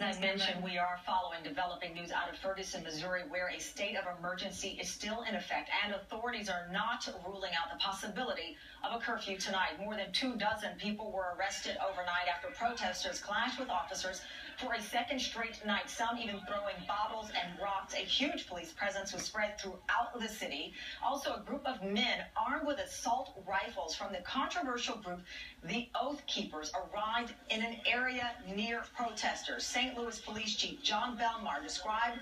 As I mentioned, we are following developing news out of Ferguson, Missouri, where a state of emergency is still in effect, and authorities are not ruling out the possibility of a curfew tonight. More than 24 people were arrested overnight after protesters clashed with officers for a second straight night, some even throwing bottles and rocks. A huge police presence was spread throughout the city. Also, a group of men armed with assault rifles from the controversial group, the Oath Keepers, arrived in an area near protesters. St. Louis Police Chief John Belmar described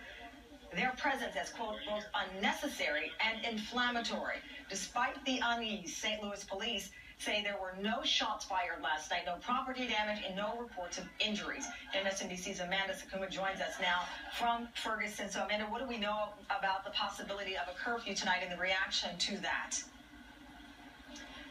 their presence as, quote, both unnecessary and inflammatory. Despite the unease, St. Louis police say there were no shots fired last night, no property damage, and no reports of injuries. MSNBC's Amanda Sakuma joins us now from Ferguson. So, Amanda, what do we know about the possibility of a curfew tonight and the reaction to that?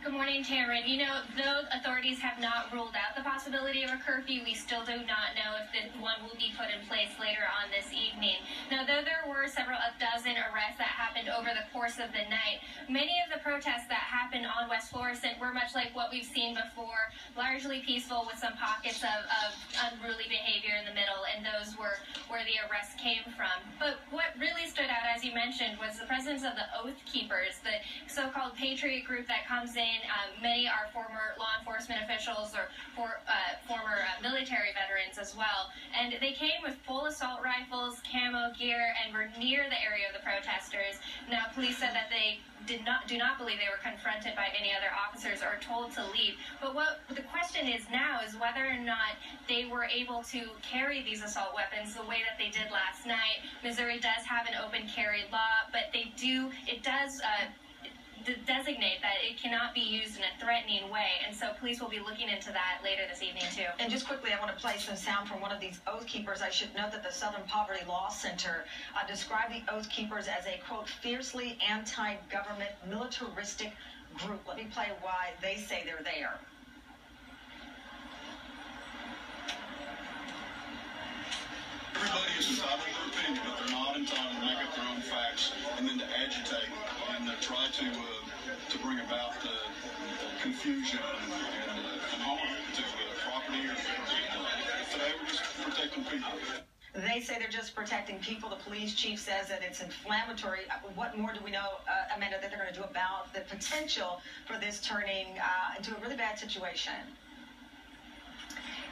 Good morning, Cameron. You know, though authorities have not ruled out the possibility of a curfew, we still do not know if one will be put in place later on this evening. Now, though there were a dozen arrests that happened over the course of the night, many of the protests that happened on West Florissant were much like what we've seen before, largely peaceful with some pockets of unruly behavior in the middle, and those were where the arrests came from. But what really stood out, as you mentioned, was the presence of the Oath Keepers, the so-called patriot group that comes in. Many are former law enforcement officials or former military veterans as well. And they came with full assault rifles, camo gear, and were near the area of the protesters. Now, police said that they do not believe they were confronted by any other officers or told to leave. But what the question is now is whether or not they were able to carry these assault weapons the way that they did last night. Missouri does have an open carry law, but it does designate that it cannot be used in a threatening way, and so police will be looking into that later this evening too. And just quickly, I want to play some sound from one of these Oath Keepers. I should note that the Southern Poverty Law Center described the Oath Keepers as a, quote, fiercely anti-government militaristic group. Let me play why they say they're there. Everybody is entitled to their opinion, but they're not entitled to make up their own facts and then to agitate and try to bring about confusion and harm to property. Today we're just protecting people. They say they're just protecting people. The police chief says that it's inflammatory. What more do we know, Amanda, that they're going to do about the potential for this turning into a really bad situation?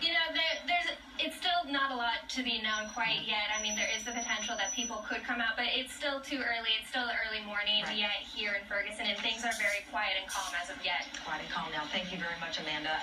You know, it's still not a lot to be known quite yet. I mean, there is the potential that people could come out, but it's still too early. It's still early morning yet here in Ferguson, and things are very quiet and calm as of yet. Quiet and calm now. Thank you very much, Amanda.